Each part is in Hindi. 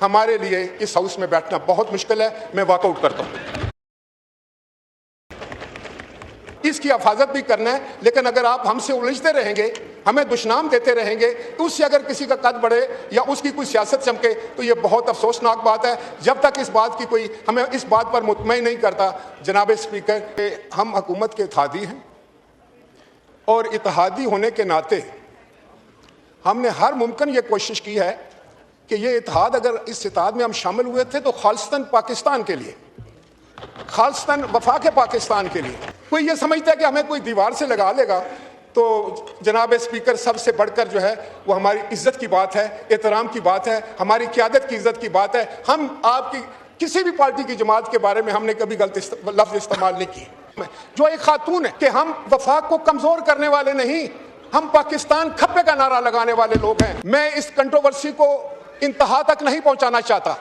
हमारे लिए इस हाउस में बैठना बहुत मुश्किल है। मैं वॉकआउट करता हूँ। इसकी हिफाजत भी करना है, लेकिन अगर आप हमसे उलझते रहेंगे, हमें दुश्मनाम देते रहेंगे, तो उससे अगर किसी का कद बढ़े या उसकी कोई सियासत चमके तो ये बहुत अफसोसनाक बात है। जब तक इस बात की कोई हमें इस बात पर मुतमईन नहीं करता जनाब स्पीकर कि हम हुकूमत के इत्तेहादी हैं और इत्तेहादी होने के नाते हमने हर मुमकिन ये कोशिश की है कि ये इत्तेहाद, अगर इस इत्तेहाद में हम शामिल हुए थे तो खालिस्तान पाकिस्तान के लिए, खालिस्तान वफाक पाकिस्तान के लिए। कोई ये समझता है कि हमें कोई दीवार से लगा लेगा तो जनाब स्पीकर सबसे बढ़कर जो है वो हमारी इज्जत की बात है, एहतराम की बात है, हमारी क़यादत की इज्जत की बात है। हम आपकी किसी भी पार्टी की जमात के बारे में हमने कभी गलत लफ्ज़ इस्तेमाल नहीं किए। जो एक खातून है कि हम वफाक को कमज़ोर करने वाले नहीं, हम पाकिस्तान खप्पे का नारा लगाने वाले लोग हैं। मैं इस कंट्रोवर्सी को इंतहा तक नहीं पहुंचाना चाहता,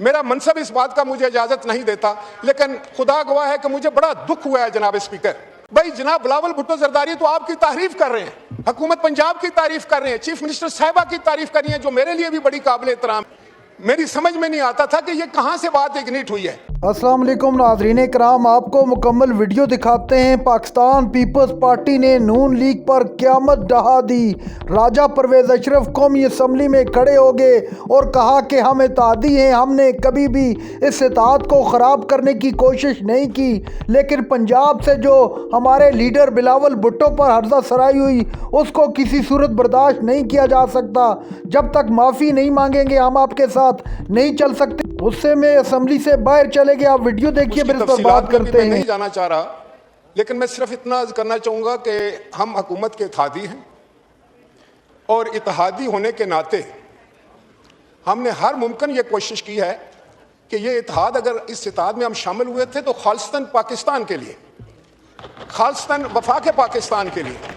मेरा मनसब इस बात का मुझे इजाजत नहीं देता, लेकिन खुदा गवाह है कि मुझे बड़ा दुख हुआ है जनाब स्पीकर। भाई जनाब बिलावल भुट्टो जरदारी तो आपकी तारीफ कर रहे हैं, हुकूमत पंजाब की तारीफ कर रहे हैं, चीफ मिनिस्टर साहिबा की तारीफ कर रही हैं, जो मेरे लिए भी बड़ी काबिल एहतराम। मेरी समझ में नहीं आता था कि ये कहां से बात इग्निट हुई है। अस्सलाम वालेकुम नाज़रीन कराम, आपको मुकम्मल वीडियो दिखाते हैं। पाकिस्तान पीपल्स पार्टी ने नून लीग पर क़यामत ढहा दी। राजा परवेज़ अशरफ कौमी असम्बली में खड़े हो गए और कहा कि हम इत्तेहादी हैं, हमने कभी भी इस इत्तेहाद को ख़राब करने की कोशिश नहीं की। लेकिन पंजाब से जो हमारे लीडर बिलावल भुट्टो पर हर्जा सराई हुई, उसको किसी सूरत बर्दाश्त नहीं किया जा सकता। जब तक माफ़ी नहीं मांगेंगे हम आपके साथ नहीं चल सकते। उससे मैं असम्बली से बाहर चले गए। आप वीडियो देखिए, फिर इस पर बात करते हैं। नहीं जाना चाह रहा, लेकिन मैं सिर्फ इतना करना चाहूँगा कि हम हुकूमत के इत्तेहादी हैं और इत्तेहादी होने के नाते हमने हर मुमकिन ये कोशिश की है कि ये इत्तेहाद, अगर इस इत्तेहाद में हम शामिल हुए थे तो खालिस्तान पाकिस्तान के लिए, खालिस्तान वफाक पाकिस्तान के लिए।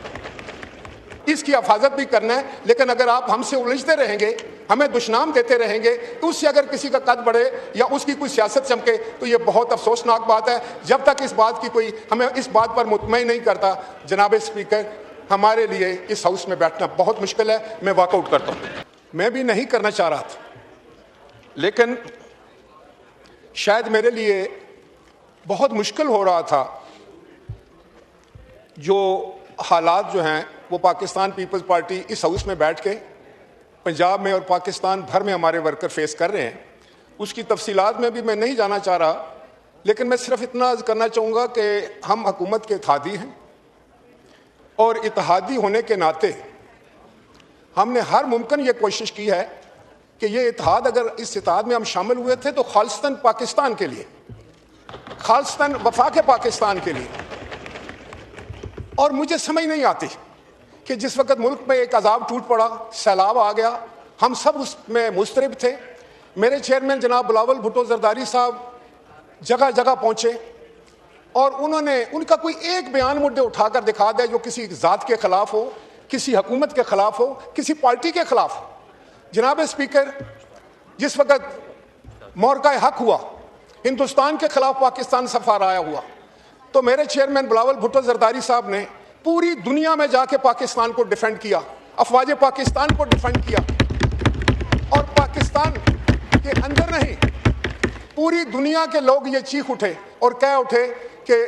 इसकी हिफाजत भी करना है, लेकिन अगर आप हमसे उलझते रहेंगे, हमें दुश्मनाम देते रहेंगे, तो उससे अगर किसी का कद बढ़े या उसकी कोई सियासत चमके तो ये बहुत अफसोसनाक बात है। जब तक इस बात की कोई हमें इस बात पर मुतमईन नहीं करता जनाब स्पीकर, हमारे लिए इस हाउस में बैठना बहुत मुश्किल है। मैं वॉकआउट करता हूँ। मैं भी नहीं करना चाह रहा था, लेकिन शायद मेरे लिए बहुत मुश्किल हो रहा था। जो हालात जो हैं वो पाकिस्तान पीपल्स पार्टी इस हाउस में बैठ के पंजाब में और पाकिस्तान भर में हमारे वर्कर फेस कर रहे हैं, उसकी तफसीलात में भी मैं नहीं जाना चाह रहा, लेकिन मैं सिर्फ इतना करना चाहूँगा कि हम हुकूमत के इत्तेहादी हैं और इत्तेहादी होने के नाते हमने हर मुमकिन ये कोशिश की है कि ये इत्तेहाद, अगर इस इत्तेहाद में हम शामिल हुए थे तो खालिस्तान पाकिस्तान के लिए, खालिस्तान वफाक पाकिस्तान के लिए। और मुझे समझ नहीं आती कि जिस वक्त मुल्क में एक अजाब टूट पड़ा, सैलाब आ गया, हम सब उसमें मुस्तरब थे। मेरे चेयरमैन जनाब बिलावल भुट्टो जरदारी साहब जगह जगह पहुँचे और उन्होंने उनका कोई एक बयान मुद्दे उठाकर दिखा दिया जो किसी ज़ात के ख़िलाफ़ हो, किसी हुकूमत के ख़िलाफ़ हो, किसी पार्टी के ख़िलाफ़ हो। जनाब स्पीकर, जिस वक्त मोरका हक हुआ, हिंदुस्तान के ख़िलाफ़ पाकिस्तान सफ़ार आया हुआ, तो मेरे चेयरमैन बिलावल भुट्टो जरदारी साहब ने पूरी दुनिया में जाके पाकिस्तान को डिफेंड किया, अफवाज पाकिस्तान को डिफेंड किया। और पाकिस्तान के अंदर नहीं, पूरी दुनिया के लोग ये चीख उठे और कह उठे कि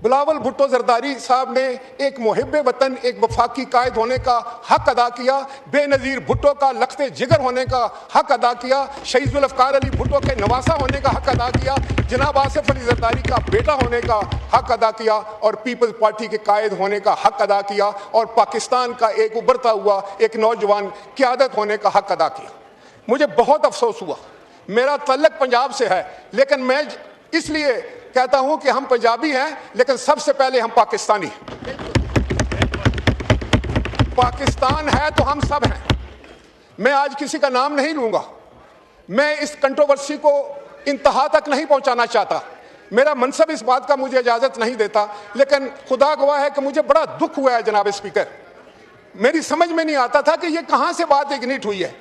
बिलावल भुट्टो जरदारी साहब ने एक मुहिब्बे वतन, एक वफाकी कायद होने का हक अदा किया, बेनज़ीर भुट्टो का लख्ते जिगर होने का हक अदा किया, शहीद जुल अफ़कार अली भुट्टो के नवासा होने का हक अदा किया, जनाब आसिफ अली जरदारी का बेटा होने का हक अदा किया और पीपल्स पार्टी के कायद होने का हक अदा किया और पाकिस्तान का एक उभरता हुआ एक नौजवान क़यादत होने का हक अदा किया। मुझे बहुत अफसोस हुआ। मेरा तल्लक पंजाब से है, लेकिन मैं इसलिए कहता हूं कि हम पंजाबी हैं, लेकिन सबसे पहले हम पाकिस्तानी हैं। पाकिस्तान है तो हम सब हैं। मैं आज किसी का नाम नहीं लूंगा, मैं इस कंट्रोवर्सी को इंतहा तक नहीं पहुंचाना चाहता, मेरा मनसब इस बात का मुझे इजाजत नहीं देता, लेकिन खुदा गवाह है कि मुझे बड़ा दुख हुआ है जनाब स्पीकर। मेरी समझ में नहीं आता था कि ये कहां से बात इग्निट हुई है।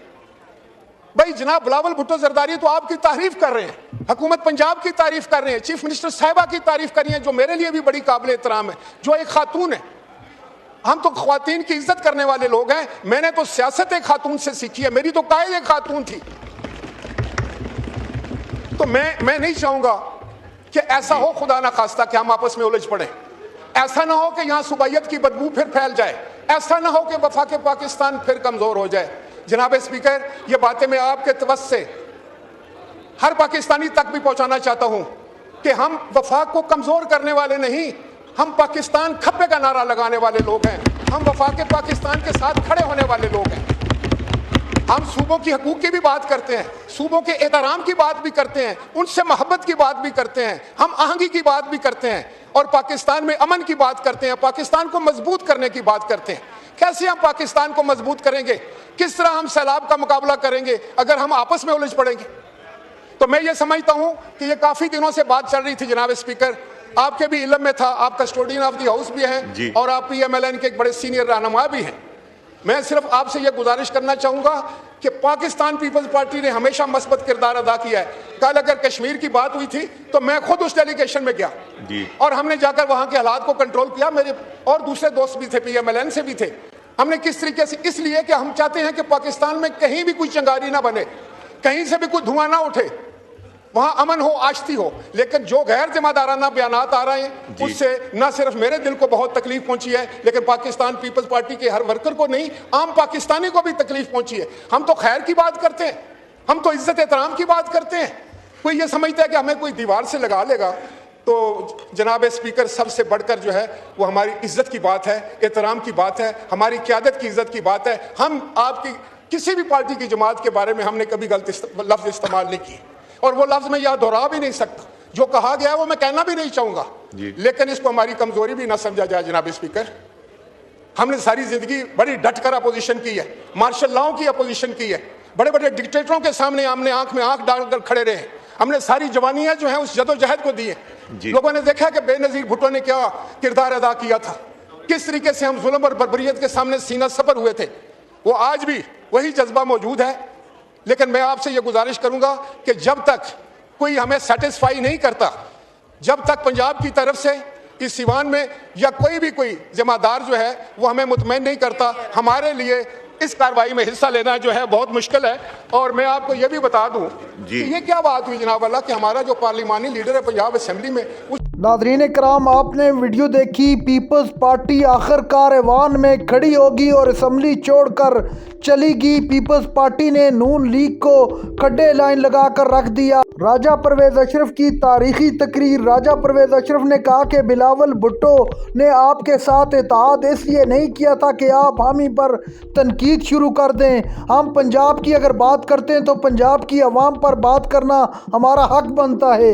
भाई जनाब बिलावल भुट्टो जरदारी तो आपकी तारीफ कर रहे हैं, हुकूमत पंजाब की तारीफ कर रहे हैं, चीफ मिनिस्टर साहिबा की तारीफ कर रही हैं, जो मेरे लिए भी बड़ी काबिल एहतराम है, जो एक खातून है। हम तो ख्वातीन की इज्जत करने वाले लोग हैं। मैंने तो सियासत एक खातून से सीखी है, मेरी तो कायद एक खातून थी। तो मैं नहीं चाहूंगा कि ऐसा हो, खुदा ना खास्ता, कि हम आपस में उलझ पड़े। ऐसा ना हो कि यहां सुबाइयत की बदबू फिर फैल जाए। ऐसा ना हो कि वफाक पाकिस्तान फिर कमजोर हो जाए। जनाब स्पीकर, ये बातें मैं आपके तवज्जुह से हर पाकिस्तानी तक भी पहुंचाना चाहता हूं कि हम वफाक को कमजोर करने वाले नहीं, हम पाकिस्तान खप्पे का नारा लगाने वाले लोग हैं। हम वफाक पाकिस्तान के साथ खड़े होने वाले लोग हैं। हम सूबों की हकूक की भी बात करते हैं, सूबों के एहतराम की बात भी करते हैं, उनसे मोहब्बत की बात भी करते हैं, हम आहंगी की बात भी करते हैं और पाकिस्तान में अमन की बात करते हैं, पाकिस्तान को मजबूत करने की बात करते हैं। कैसे हम पाकिस्तान को मजबूत करेंगे? किस तरह हम सैलाब का मुकाबला करेंगे अगर हम आपस में उलझ पड़ेंगे? तो मैं ये समझता हूं कि ये काफी दिनों से बात चल रही थी जनाब स्पीकर, आपके भी इल्म में था, आप कस्टोडियन ऑफ द हाउस भी हैं और आप PMLN के एक बड़े सीनियर रहनुमा भी हैं। मैं सिर्फ आपसे यह गुजारिश करना चाहूंगा कि पाकिस्तान पीपल्स पार्टी ने हमेशा मस्बत किरदार अदा किया है। कल अगर कश्मीर की बात हुई थी तो मैं खुद उस डेलीगेशन में गया और हमने जाकर वहां के हालात को कंट्रोल किया। मेरे और दूसरे दोस्त भी थे, PMLN से भी थे। हमने किस तरीके से, इसलिए कि हम चाहते हैं कि पाकिस्तान में कहीं भी कोई चिंगारी ना बने, कहीं से भी कोई धुआं ना उठे, वहां अमन हो, आश्ती हो। लेकिन जो गैर जिम्मेदाराना बयानात आ रहे हैं उससे न सिर्फ मेरे दिल को बहुत तकलीफ पहुंची है, लेकिन पाकिस्तान पीपल्स पार्टी के हर वर्कर को नहीं, आम पाकिस्तानी को भी तकलीफ पहुंची है। हम तो खैर की बात करते हैं, हम तो इज्जत एहतराम की बात करते हैं। कोई ये समझता है कि हमें कोई दीवार से लगा लेगा। तो जनाब स्पीकर, सबसे बढ़कर जो है वो हमारी इज्जत की बात है, एहतराम की बात है, हमारी क़यादत की इज्जत की बात है। हम आपकी किसी भी पार्टी की जमात के बारे में हमने कभी गलत लफ्ज इस्तेमाल नहीं किए और वो लफ्ज मैं यहाँ दोहरा भी नहीं सकता। जो कहा गया है वो मैं कहना भी नहीं चाहूंगा, लेकिन इसको हमारी कमजोरी भी ना समझा जाए। जनाब स्पीकर, हमने सारी जिंदगी बड़ी डट कर अपोजिशन की है, मार्शल लॉ की अपोजिशन की है, बड़े बड़े डिक्टेटरों के सामने हमने आंख में आंख डालकर खड़े रहे। हमने सारी जवानियां जो है उस जदोजहद को दी है। लोगों ने देखा कि बेनजीर भुट्टो ने क्या किरदार अदा किया था, किस तरीके से हम जुल्म और बर्बरियत के सामने सीना सपर हुए थे। वो आज भी वही जज्बा मौजूद है। लेकिन मैं आपसे ये गुजारिश करूंगा कि जब तक कोई हमें सेटिस्फाई नहीं करता, जब तक पंजाब की तरफ से इस सिवान में या कोई जिम्मेदार जो है वो हमें मुतमईन नहीं करता, हमारे लिए इस कार्रवाई में हिस्सा लेना जो है बहुत मुश्किल है। और मैं आपको ये भी बता दूं कि ये क्या बात हुई जनाब अल्लाह कि हमारा जो पार्लिमानी लीडर है पंजाब असेंबली में नाज़रीन कराम, आपने वीडियो देखी। पीपल्स पार्टी आखिरकार ऐवान में खड़ी होगी और असम्बली छोड़कर चलेगी। पीपल्स पार्टी ने नून लीग को खड्डे लाइन लगाकर रख दिया। राजा परवेज़ अशरफ की तारीखी तकरीर। राजा परवेज़ अशरफ ने कहा कि बिलावल भुट्टो ने आपके साथ इत्तेहाद इसलिए नहीं किया था कि आप हामी पर तनकीद शुरू कर दें। हम पंजाब की अगर बात करते हैं तो पंजाब की अवाम पर बात करना हमारा हक बनता है।